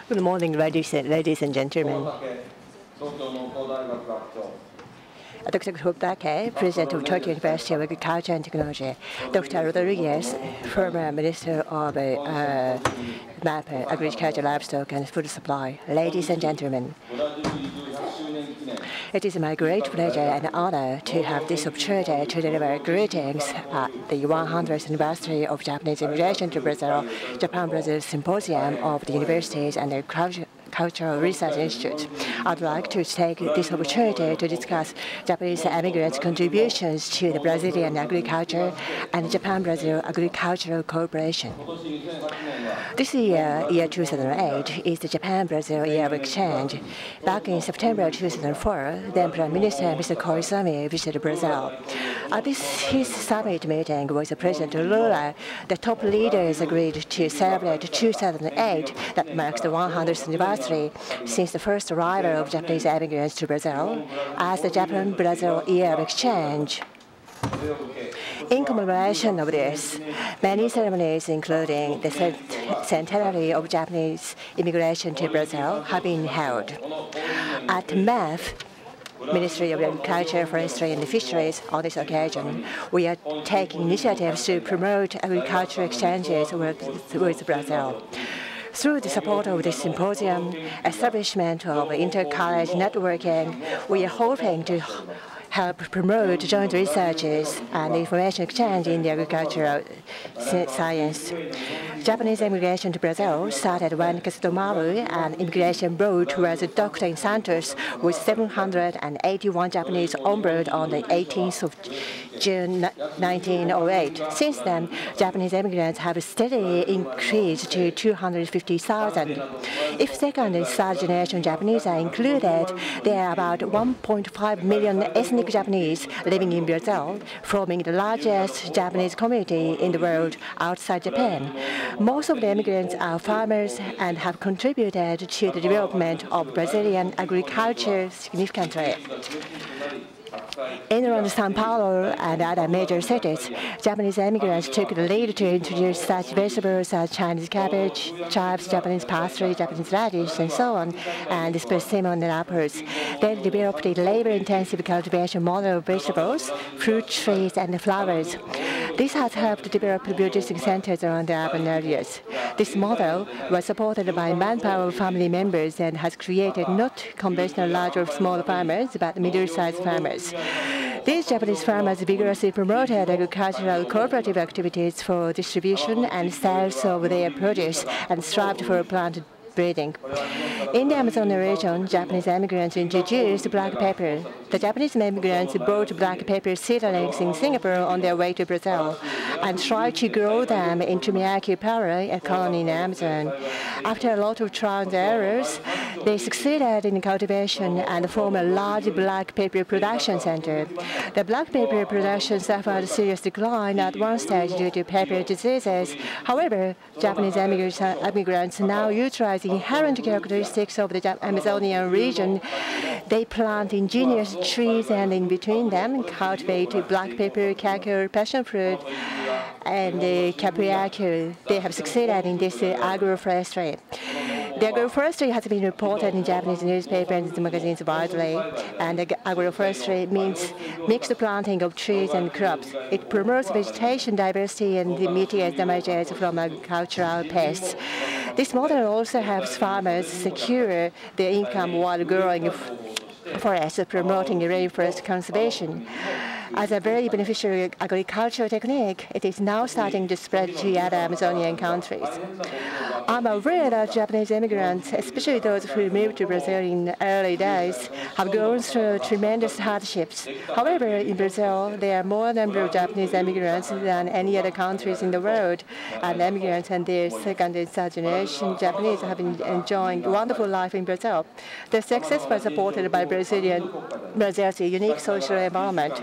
Good morning, ladies and gentlemen. Dr. Hobake, President of Tokyo University of Agriculture and Technology. Dr. Rodriguez, former Minister of MAP, Agriculture, Livestock and Food Supply. Ladies and gentlemen, it is my great pleasure and honor to have this opportunity to deliver greetings at the 100th anniversary of Japanese immigration to Brazil, Japan-Brazil Symposium of the Universities and the Cultural Research Institute. I'd like to take this opportunity to discuss Japanese immigrants' contributions to the Brazilian agriculture and Japan-Brazil agricultural cooperation. This year, 2008, is the Japan-Brazil Year of Exchange. Back in September 2004, then Prime Minister Mr. Koizumi visited Brazil. At his summit meeting with President Lula, the top leaders agreed to celebrate 2008, that marks the 100th anniversary since the first arrival of Japanese immigrants to Brazil, as the Japan-Brazil Year of Exchange. In commemoration of this, many ceremonies, including the centenary of Japanese immigration to Brazil, have been held. At MEF, Ministry of Agriculture, Forestry and Fisheries, on this occasion, we are taking initiatives to promote agricultural exchanges with Brazil. Through the support of this symposium, establishment of inter-college networking, we are hoping to help promote joint researches and information exchange in the agricultural science. Japanese immigration to Brazil started when Kasutomaru, an immigration boat, was docked in Santos with 781 Japanese on board on the 18th of June 1908. Since then, Japanese immigrants have steadily increased to 250,000. If second and third generation Japanese are included, there are about 1.5 million ethnic Japanese living in Brazil, forming the largest Japanese community in the world outside Japan. Most of the immigrants are farmers and have contributed to the development of Brazilian agriculture significantly. In around São Paulo and other major cities, Japanese immigrants took the lead to introduce such vegetables as Chinese cabbage, chives, Japanese parsley, Japanese radish, and so on, and persimmon and apples. They developed a labor-intensive cultivation model of vegetables, fruit trees, and flowers. This has helped develop producing centers around the urban areas. This model was supported by manpower of family members and has created not conventional large or small farmers, but middle-sized farmers. These Japanese farmers vigorously promoted agricultural cooperative activities for distribution and sales of their produce and strived for plant breeding. In the Amazon region, Japanese immigrants introduced black pepper. The Japanese immigrants bought black pepper seedlings in Singapore on their way to Brazil and tried to grow them into Miyake Para, a colony in the Amazon. After a lot of trial and errors, they succeeded in cultivation and formed a large black pepper production center. The black pepper production suffered a serious decline at one stage due to pepper diseases. However, Japanese immigrants now utilize the inherent characteristics of the Amazonian region. They plant ingenious trees and in between them cultivate black pepper, cacao, passion fruit, and capriaco. They have succeeded in this agroforestry. The agroforestry has been reported in Japanese newspapers and magazines widely, and agroforestry means mixed planting of trees and crops. It promotes vegetation diversity and mitigates damages from agricultural pests. This model also helps farmers secure their income while growing forests, promoting rainforest conservation. As a very beneficial agricultural technique, it is now starting to spread to other Amazonian countries. I'm aware that Japanese immigrants, especially those who moved to Brazil in early days, have gone through tremendous hardships. However, in Brazil, there are more number of Japanese immigrants than any other countries in the world, and immigrants and their second and third generation Japanese have been enjoying a wonderful life in Brazil. The success was supported by Brazil's unique social environment.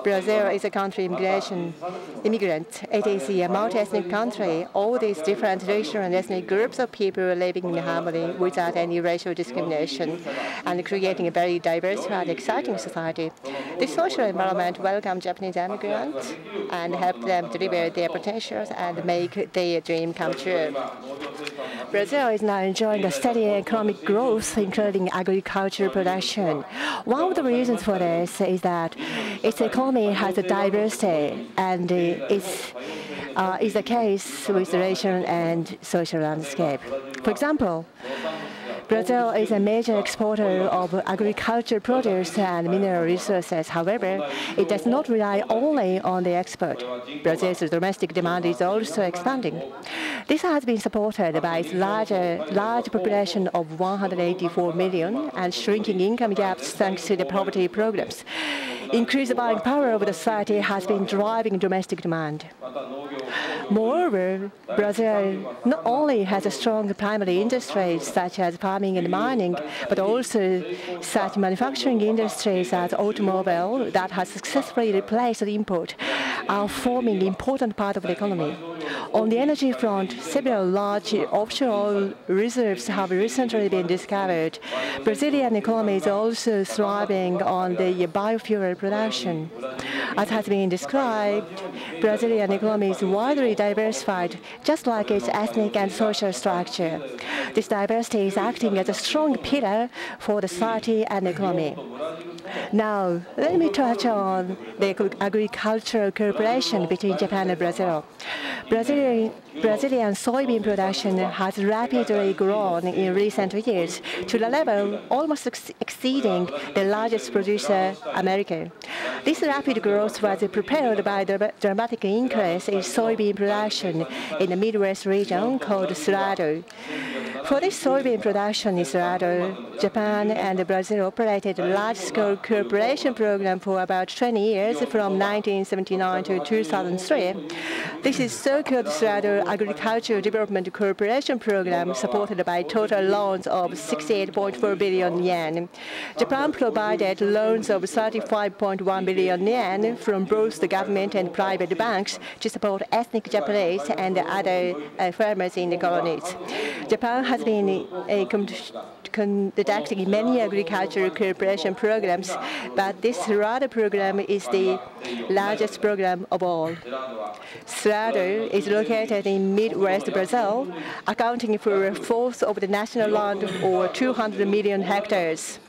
Brazil is a country immigrant. It is a multi-ethnic country. All these different racial and ethnic groups of people living in harmony without any racial discrimination and creating a very diverse and exciting society. This social environment welcomes Japanese immigrants and help them deliver their potentials and make their dream come true. Brazil is now enjoying a steady economic growth, including agricultural production. One of the reasons for this is that its economy has a diversity, and is the case with the racial and social landscape. For example, Brazil is a major exporter of agricultural produce and mineral resources. However, it does not rely only on the export. Brazil's domestic demand is also expanding. This has been supported by its large population of 184 million and shrinking income gaps thanks to the poverty programs. Increased buying power of the society has been driving domestic demand. Moreover, Brazil not only has a strong primary industries such as farming and mining, but also such manufacturing industries as automobile that has successfully replaced the import are forming an important part of the economy. On the energy front, several large offshore reserves have recently been discovered. Brazilian economy is also thriving on the biofuel production. As has been described, Brazilian economy is widely diversified, just like its ethnic and social structure. This diversity is acting as a strong pillar for the society and economy. Now, let me touch on the agricultural cooperation between Japan and Brazil. Brazilian soybean production has rapidly grown in recent years to the level almost exceeding the largest producer, America. This rapid growth was propelled by the dramatic increase in soybean production in the Midwest region called Cerrado. For this soybean production in Cerrado, Japan and Brazil operated a large-scale cooperation program for about 20 years from 1979 to 2003. This is so-called Cerrado Agricultural Development Cooperation Program supported by total loans of 68.4 billion yen. Japan provided loans of 35.1 billion yen from both the government and private banks to support ethnic Japanese and other farmers in the colonies. Japan has been conducting many agricultural cooperation programs, but this Cerrado program is the largest program of all. Cerrado is located in Midwest Brazil, accounting for a fourth of the national land, or 200 million hectares.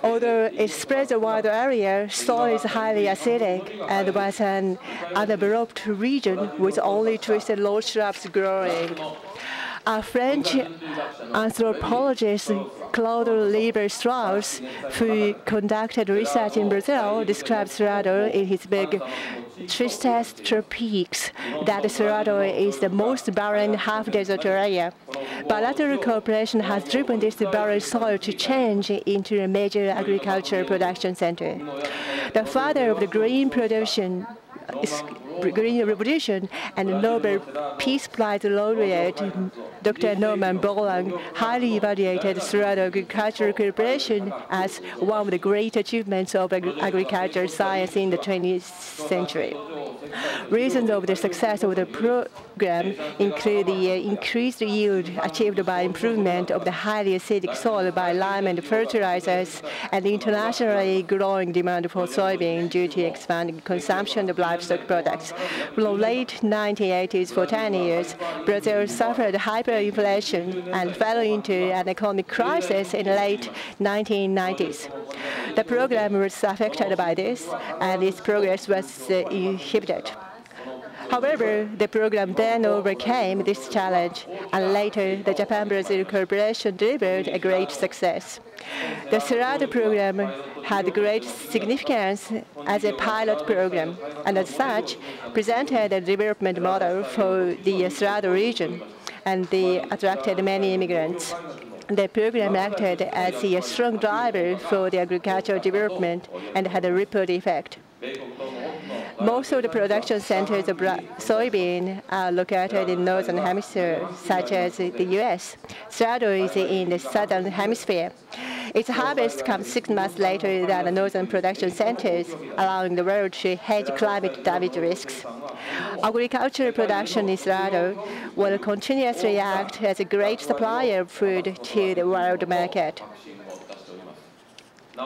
Although it spreads a wide area, soil is highly acidic and was an undeveloped region with only twisted low shrubs growing. A French anthropologist, Claude Lieber-Strauss, who conducted research in Brazil, described Cerrado in his book Tristes Tropiques, that Cerrado is the most barren half-desert area. Bilateral cooperation has driven this barren soil to change into a major agricultural production center. The father of the green Revolution and Nobel Peace Prize laureate Dr. Norman Borlaug highly evaluated Cerrado agricultural cooperation as one of the great achievements of agricultural science in the 20th century. Reasons of the success of the program include the increased yield achieved by improvement of the highly acidic soil by lime and fertilizers, and internationally growing demand for soybean due to expanding consumption of livestock products. From late 1980s for 10 years, Brazil suffered hyperinflation and fell into an economic crisis in the late 1990s. The program was affected by this, and its progress was inhibited. However, the program then overcame this challenge, and later the Japan-Brazil cooperation delivered a great success. The Cerrado program had great significance as a pilot program, and as such, presented a development model for the Cerrado region, and they attracted many immigrants. The program acted as a strong driver for the agricultural development and had a ripple effect. Most of the production centers of soybean are located in the northern hemisphere, such as the U.S. Cerrado is in the southern hemisphere. Its harvest comes 6 months later than the northern production centers, allowing the world to hedge climate damage risks. Agricultural production in Cerrado will continuously act as a great supplier of food to the world market.